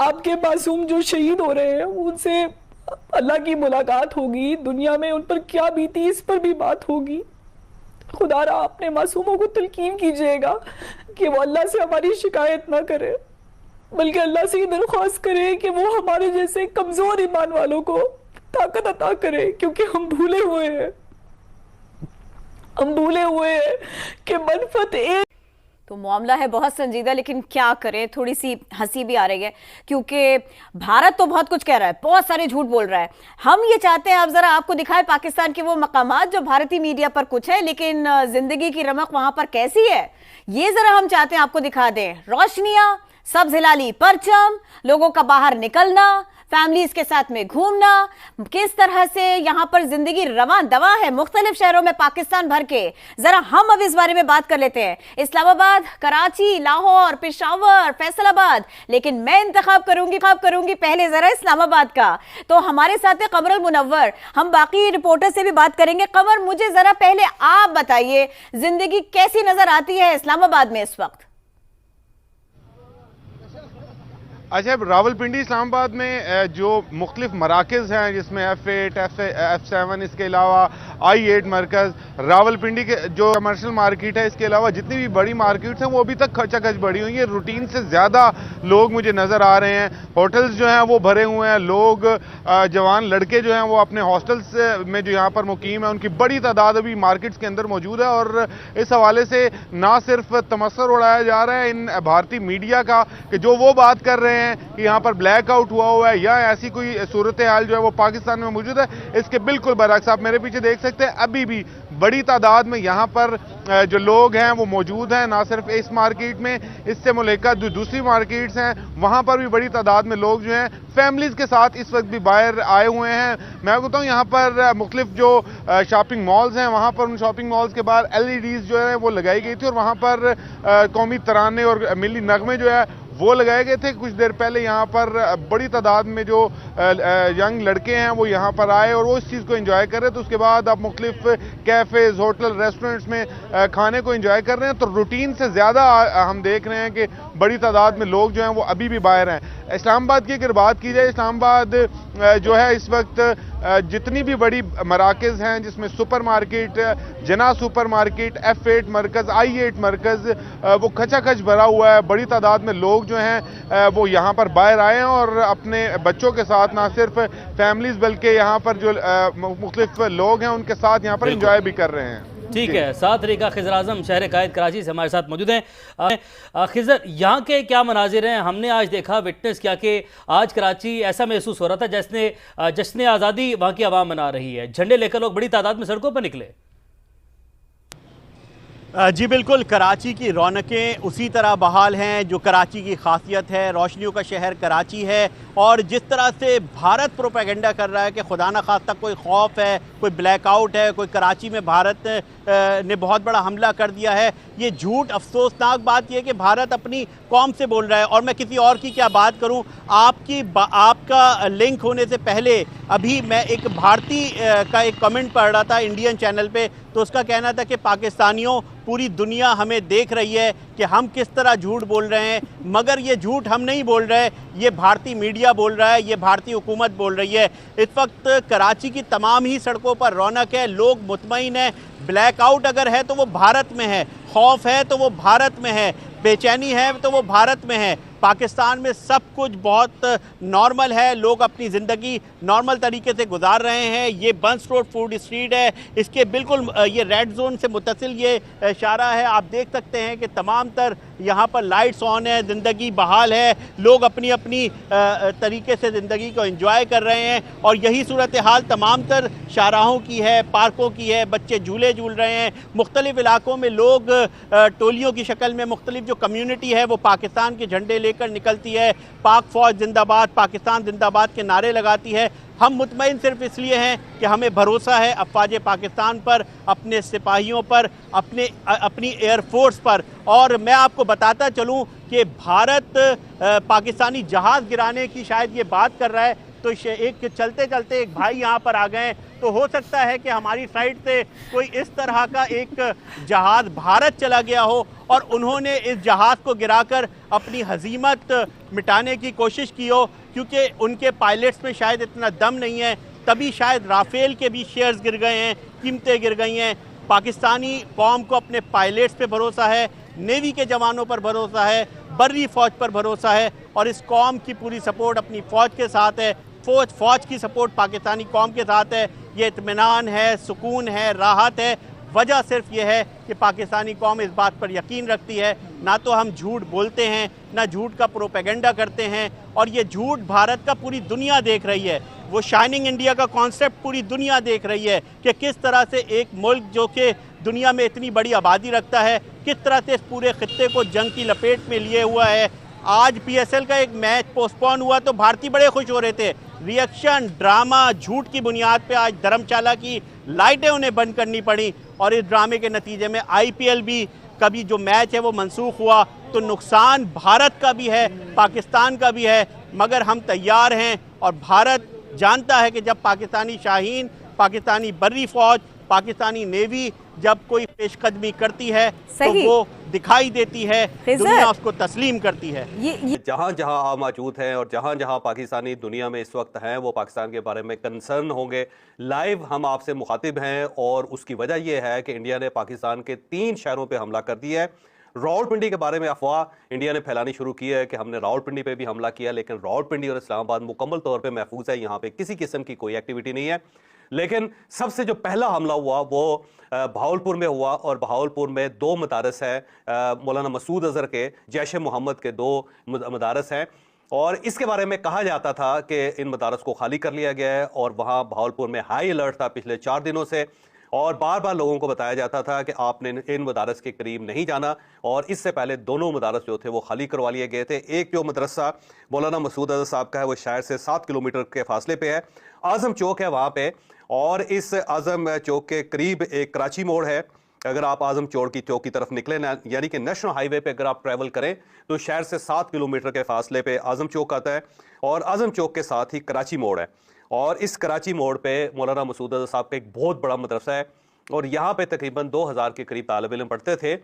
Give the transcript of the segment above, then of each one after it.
आपके मासूम जो शहीद हो रहे हैं उनसे अल्लाह की मुलाकात होगी, दुनिया में उन पर क्या बीती इस पर भी बात होगी। खुदारा अपने मासूमों को तलकीन कीजिएगा कि वो अल्लाह से हमारी शिकायत ना करे, बल्कि अल्लाह से ये दरख्वास्त करे कि वो हमारे जैसे कमजोर ईमान वालों को ताकत अता करे, क्योंकि हम भूले हुए हैं कि मनफत एक। तो मामला है बहुत संजीदा, लेकिन क्या करें, थोड़ी सी हंसी भी आ रही है क्योंकि भारत तो बहुत कुछ कह रहा है, बहुत सारे झूठ बोल रहा है। हम ये चाहते हैं अब जरा आपको दिखाएं पाकिस्तान के वो मकामात जो भारतीय मीडिया पर कुछ है, लेकिन जिंदगी की रमक वहां पर कैसी है ये जरा हम चाहते हैं आपको दिखा दें। रोशनियां, सब्ज हिलाली परचम, लोगों का बाहर निकलना, फैमिलीज के साथ में घूमना, किस तरह से यहां पर जिंदगी रवां दवा है मुख्तलिफ शहरों में पाकिस्तान भर के। जरा हम अब इस बारे में बात कर लेते हैं। इस्लामाबाद, कराची, लाहौर, पेशावर, फैसलाबाद, लेकिन मैं इंतखाब करूंगी पहले जरा इस्लामाबाद का। तो हमारे साथ है कमरुल मुनव्वर, हम बाकी रिपोर्टर से भी बात करेंगे। कमर, मुझे जरा पहले आप बताइए जिंदगी कैसी नजर आती है इस्लामाबाद में इस वक्त? अच्छा, रावलपिंडी इस्लामाबाद में जो मुख्तलिफ मराकज़ हैं जिसमें F8, F7, इसके अलावा I8 मरकज़, रावलपिंडी के जो कमर्शियल मार्केट है, इसके अलावा जितनी भी बड़ी मार्केट्स हैं वो अभी तक खचाखच बढ़ी हुई है। रूटीन से ज़्यादा लोग मुझे नज़र आ रहे हैं। होटल्स जो हैं वो भरे हुए हैं। लोग, जवान लड़के जो हैं वो अपने हॉस्टल्स में जो यहाँ पर मुकीम है उनकी बड़ी तादाद अभी मार्केट्स के अंदर मौजूद है। और इस हवाले से ना सिर्फ तमस्सुर उड़ाया जा रहा है इन भारतीय मीडिया का कि जो वो बात कर रहे हैं कि यहाँ पर ब्लैकआउट हुआ है या ऐसी कोई सूरत हाल जो है वो पाकिस्तान में मौजूद है, इसके बिल्कुल बरअक्स आप मेरे पीछे देख सकते हैं अभी भी बड़ी तादाद में यहाँ पर जो लोग हैं वो मौजूद हैं। ना सिर्फ इस मार्केट में, इससे मुल्का जो दूसरी मार्केट्स हैं वहाँ पर भी बड़ी तादाद में लोग जो हैं फैमिलीज के साथ इस वक्त भी बाहर आए हुए हैं। मैं कहता हूँ यहाँ पर मुख्तलिफ जो शॉपिंग मॉल्स हैं वहाँ पर उन शॉपिंग मॉल्स के बाहर LEDs जो है वो लगाई गई थी और वहाँ पर कौमी तराने और मिली नगमे जो है वो लगाए गए थे। कुछ देर पहले यहाँ पर बड़ी तादाद में जो यंग लड़के हैं वो यहाँ पर आए और वो इस चीज़ को एंजॉय कर रहे हैं। तो उसके बाद अब मुख्तलिफ कैफ़ेज़, होटल, रेस्टोरेंट्स में खाने को एंजॉय कर रहे हैं। तो रूटीन से ज़्यादा हम देख रहे हैं कि बड़ी तादाद में लोग जो हैं वो अभी भी बाहर हैं। इस्लामाबाद की अगर बात की जाए, इस्लामाबाद जो है इस वक्त जितनी भी बड़ी मराकज़ हैं जिसमें सुपर मार्केट, जना सुपर मार्केट, F8 मरकज़, I8 मरकज़, वो खचाखच भरा हुआ है। बड़ी तादाद में लोग जो हैं वो यहाँ पर बाहर आए हैं और अपने बच्चों के साथ ना सिर्फ फैमिलीज बल्कि यहाँ पर जो मुख्तलिफ लोग हैं उनके साथ यहाँ पर एंजॉय भी कर रहे हैं। ठीक है, साथ तरीका खिज़र आज़म शहर कायद कराची से हमारे साथ मौजूद हैं। खिज़र, यहाँ के क्या मनाजिर हैं? हमने आज देखा, विटनेस किया कि आज कराची ऐसा महसूस हो रहा था जैसे जश्न आज़ादी वहाँ की आवाम मना रही है। झंडे लेकर लोग बड़ी तादाद में सड़कों पर निकले। जी बिल्कुल, कराची की रौनकें उसी तरह बहाल हैं जो कराची की खासियत है। रोशनियों का शहर कराची है और जिस तरह से भारत प्रोपेगेंडा कर रहा है कि खुदा न खास्ता कोई खौफ है, कोई ब्लैकआउट है, कोई कराची में भारत ने बहुत बड़ा हमला कर दिया है, ये झूठ। अफसोसनाक बात यह है कि भारत अपनी कौम से बोल रहा है। और मैं किसी और की क्या बात करूं, आपका लिंक होने से पहले अभी मैं एक भारतीय का एक कमेंट पढ़ रहा था इंडियन चैनल पे, तो उसका कहना था कि पाकिस्तानियों, पूरी दुनिया हमें देख रही है कि हम किस तरह झूठ बोल रहे हैं, मगर ये झूठ हम नहीं बोल रहे, ये भारतीय मीडिया बोल रहा है, ये भारतीय हुकूमत बोल रही है। इस वक्त कराची की तमाम ही सड़कों पर रौनक है, लोग मुतमईन हैं। ब्लैकआउट अगर है तो वो भारत में है, खौफ है तो वो भारत में है, बेचैनी है तो वो भारत में है। पाकिस्तान में सब कुछ बहुत नॉर्मल है, लोग अपनी ज़िंदगी नॉर्मल तरीके से गुजार रहे हैं। ये बंस रोड फूड स्ट्रीट है, इसके बिल्कुल ये रेड जोन से मुत्तसिल ये इशारा है। आप देख सकते हैं कि तमाम तर यहाँ पर लाइट्स ऑन है, ज़िंदगी बहाल है, लोग अपनी अपनी तरीके से ज़िंदगी को एंजॉय कर रहे हैं। और यही सूरत हाल तमाम तर शाहराहों की है, पार्कों की है, बच्चे झूले झूल रहे हैं। मुख्तलिफ इलाकों में लोग टोलियों की शक्ल में, मुख्तलिफ जो कम्यूनिटी है वो पाकिस्तान के झंडे लेकर निकलती है, पाक फौज जिंदाबाद, पाकिस्तान जिंदाबाद के नारे लगाती है। हम मुतमईन सिर्फ इसलिए हैं कि हमें भरोसा है अफवाज पाकिस्तान पर, अपने सिपाहियों पर, अपनी एयरफोर्स पर। और मैं आपको बताता चलूं कि भारत पाकिस्तानी जहाज़ गिराने की शायद ये बात कर रहा है, तो एक चलते चलते एक भाई यहाँ पर आ गए, तो हो सकता है कि हमारी साइड से कोई इस तरह का एक जहाज़ भारत चला गया हो और उन्होंने इस जहाज़ को गिराकर अपनी हजीमत मिटाने की कोशिश की हो, क्योंकि उनके पायलट्स में शायद इतना दम नहीं है, तभी शायद राफेल के भी शेयर्स गिर गए हैं, कीमतें गिर गई हैं। पाकिस्तानी कौम को अपने पायलट्स पे भरोसा है, नेवी के जवानों पर भरोसा है, बर्री फौज पर भरोसा है और इस कौम की पूरी सपोर्ट अपनी फौज के साथ है। फौज की सपोर्ट पाकिस्तानी कौम के साथ है। ये इत्मीनान है, सुकून है, राहत है। वजह सिर्फ ये है कि पाकिस्तानी कौम इस बात पर यकीन रखती है, ना तो हम झूठ बोलते हैं, ना झूठ का प्रोपेगेंडा करते हैं, और ये झूठ भारत का पूरी दुनिया देख रही है। वो शाइनिंग इंडिया का कॉन्सेप्ट पूरी दुनिया देख रही है कि किस तरह से एक मुल्क जो कि दुनिया में इतनी बड़ी आबादी रखता है, किस तरह से इस पूरे खित्ते को जंग की लपेट में लिए हुआ है। आज PSL का एक मैच पोस्टपोन हुआ तो भारतीय बड़े खुश हो रहे थे। रिएक्शन, ड्रामा, झूठ की बुनियाद पे आज धर्मशाला की लाइटें उन्हें बंद करनी पड़ी और इस ड्रामे के नतीजे में IPL भी कभी जो मैच है वो मनसूख हुआ। तो नुकसान भारत का भी है, पाकिस्तान का भी है, मगर हम तैयार हैं और भारत जानता है कि जब पाकिस्तानी शाहीन, पाकिस्तानी बर्री फौज, पाकिस्तानी नेवी जब कोई पेशकदमी करती है तो वो दिखाई देती है, दुनिया उसको तस्लीम करती है। ये जहां जहां आप मौजूद हैं और जहां जहां पाकिस्तानी दुनिया में इस वक्त हैं वो पाकिस्तान के बारे में कंसर्न होंगे। लाइव हम आपसे मुखातिब हैं और उसकी वजह यह है कि इंडिया ने पाकिस्तान के 3 शहरों पे हमला कर दिया है। रावलपिंडी के बारे में अफवाह इंडिया ने फैलानी शुरू की है कि हमने रावलपिंडी पे भी हमला किया, लेकिन रावलपिंडी और इस्लामाबाद मुकम्मल तौर पे महफूज है, यहाँ पे किसी किस्म की कोई एक्टिविटी नहीं है। लेकिन सबसे जो पहला हमला हुआ वो बहावलपुर में हुआ और बहावलपुर में 2 मदारस हैं, मौलाना मसूद अजहर के, जैश मोहम्मद के 2 मदारस हैं और इसके बारे में कहा जाता था कि इन मदारस को खाली कर लिया गया है और वहाँ बहावलपुर में हाई अलर्ट था पिछले 4 दिनों से और बार बार लोगों को बताया जाता था कि आपने इन मदारस के करीब नहीं जाना और इससे पहले दोनों मदारस जो थे वो खाली करवा लिए गए थे। एक जो मदरसा मौलाना मसूद अजहर साहब का है वो शहर से 7 किलोमीटर के फासले पे है, आज़म चौक है वहाँ पे, और इस आज़म चौक के करीब एक कराची मोड़ है। अगर आप आज़म चौक की तरफ निकले ना, यानी कि नेशनल हाईवे पे अगर आप ट्रैवल करें तो शहर से 7 किलोमीटर के फासले पे आज़म चौक आता है और आज़म चौक के साथ ही कराची मोड़ है और इस कराची मोड़ पे मौलाना मसूद अजहर साहब का एक बहुत बड़ा मदरसा है और यहाँ पे तकरीबन 2000 के करीब तालिब इल्म पढ़ते थे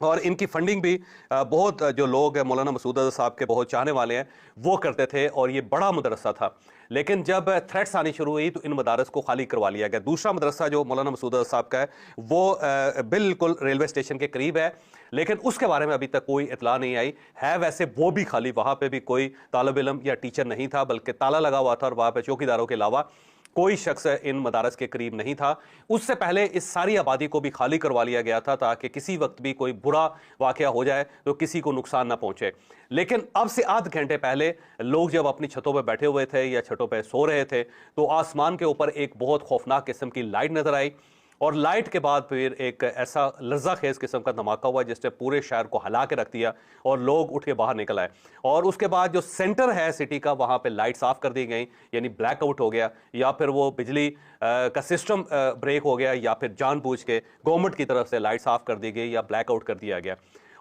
और इनकी फंडिंग भी बहुत जो लोग मौलाना मसूद अजहर साहब के बहुत चाहने वाले हैं वो करते थे और ये बड़ा मदरसा था। लेकिन जब थ्रेट्स आनी शुरू हुई तो इन मदारस को खाली करवा लिया गया। दूसरा मदरसा जो मौलाना मसूद अजहर साहब का है वो बिल्कुल रेलवे स्टेशन के करीब है, लेकिन उसके बारे में अभी तक कोई इतला नहीं आई है। वैसे वो भी खाली, वहाँ पे भी कोई तालिब इल्म या टीचर नहीं था, बल्कि ताला लगा हुआ था और वहाँ पे चौकीदारों के अलावा कोई शख्स इन मदारस के करीब नहीं था। उससे पहले इस सारी आबादी को भी खाली करवा लिया गया था ताकि किसी वक्त भी कोई बुरा वाकया हो जाए तो किसी को नुकसान ना पहुंचे। लेकिन अब से आध घंटे पहले लोग जब अपनी छतों पर बैठे हुए थे या छतों पर सो रहे थे तो आसमान के ऊपर एक बहुत खौफनाक किस्म की लाइट नजर आई और लाइट के बाद फिर एक ऐसा लर्जा खेज किस्म का धमाका हुआ जिसने पूरे शहर को हिला के रख दिया और लोग उठ के बाहर निकल आए। और उसके बाद जो सेंटर है सिटी का वहाँ पे लाइट्स ऑफ कर दी गई, यानी ब्लैकआउट हो गया या फिर वो बिजली का सिस्टम ब्रेक हो गया या फिर जानबूझ के गवर्नमेंट की तरफ से लाइट्स ऑफ कर दी गई या ब्लैकआउट कर दिया गया।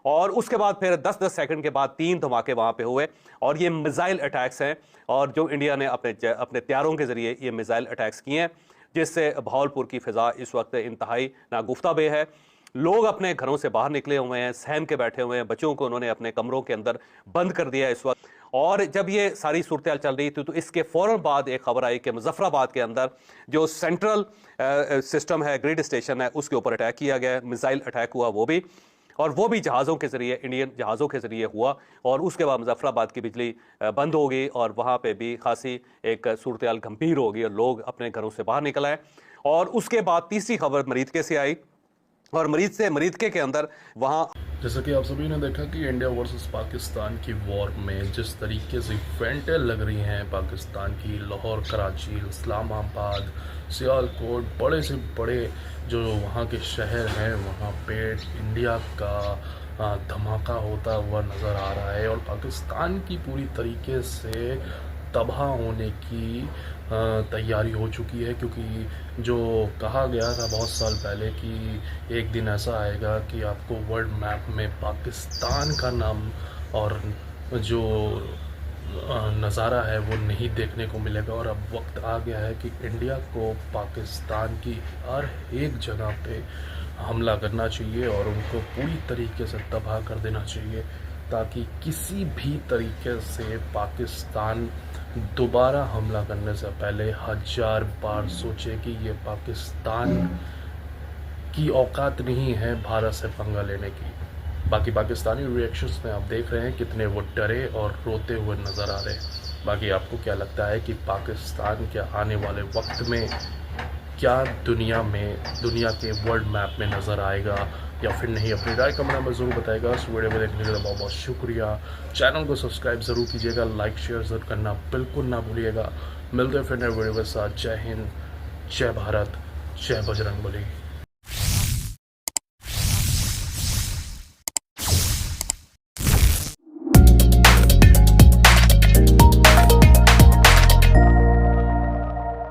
और उसके बाद फिर 10-10 सेकंड के बाद 3 धमाके वहाँ पे हुए और ये मिसाइल अटैक्स हैं और जो इंडिया ने अपने त्यारों के जरिए ये मिसाइल अटैक्स किए हैं जिससे बहावलपुर की फिजा इस वक्त इंतहाई नागुफ्ताबे है। लोग अपने घरों से बाहर निकले हुए हैं, सहम के बैठे हुए हैं, बच्चों को उन्होंने अपने कमरों के अंदर बंद कर दिया इस वक्त। और जब ये सारी सूरत चल रही थी तो इसके फौरन बाद एक खबर आई कि मुजफ्फराबाद के अंदर जो सेंट्रल सिस्टम है, ग्रिड स्टेशन है, उसके ऊपर अटैक किया गया, मिसाइल अटैक हुआ वो भी जहाज़ों के ज़रिए, इंडियन जहाज़ों के ज़रिए हुआ और उसके बाद मुजफ्फराबाद की बिजली बंद हो गई और वहाँ पे भी खासी एक सूरत गंभीर हो गई और लोग अपने घरों से बाहर निकल आए। और उसके बाद तीसरी खबर मरीदके से आई और मरीदके के अंदर वहाँ, जैसा कि आप सभी ने देखा कि इंडिया वर्सेस पाकिस्तान की वॉर में जिस तरीके से इवेंटें लग रही हैं पाकिस्तान की, लाहौर, कराची, इस्लामाबाद, सियालकोट, बड़े से बड़े जो वहाँ के शहर हैं वहाँ पे इंडिया का धमाका होता हुआ नज़र आ रहा है और पाकिस्तान की पूरी तरीके से तबाह होने की तैयारी हो चुकी है। क्योंकि जो कहा गया था बहुत साल पहले कि एक दिन ऐसा आएगा कि आपको वर्ल्ड मैप में पाकिस्तान का नाम और जो नज़ारा है वो नहीं देखने को मिलेगा। और अब वक्त आ गया है कि इंडिया को पाकिस्तान की हर एक जगह पे हमला करना चाहिए और उनको पूरी तरीके से तबाह कर देना चाहिए, ताकि किसी भी तरीके से पाकिस्तान दोबारा हमला करने से पहले 1000 बार सोचे कि ये पाकिस्तान की औकात नहीं है भारत से पंगा लेने की। बाकी पाकिस्तानी रिएक्शंस में आप देख रहे हैं कितने वो डरे और रोते हुए नज़र आ रहे हैं। बाकी आपको क्या लगता है कि पाकिस्तान के आने वाले वक्त में क्या दुनिया के वर्ल्ड मैप में नज़र आएगा या फिर नहीं? अपनी राय कमेंट में ज़रूर बताएगा। इस वीडियो में देखने के लिए बहुत बहुत शुक्रिया। चैनल को सब्सक्राइब ज़रूर कीजिएगा, लाइक शेयर ज़रूर करना बिल्कुल ना भूलिएगा। मिलते हैं फिर नए वीडियो के साथ। जय हिंद, जय भारत, जय बजरंगबली।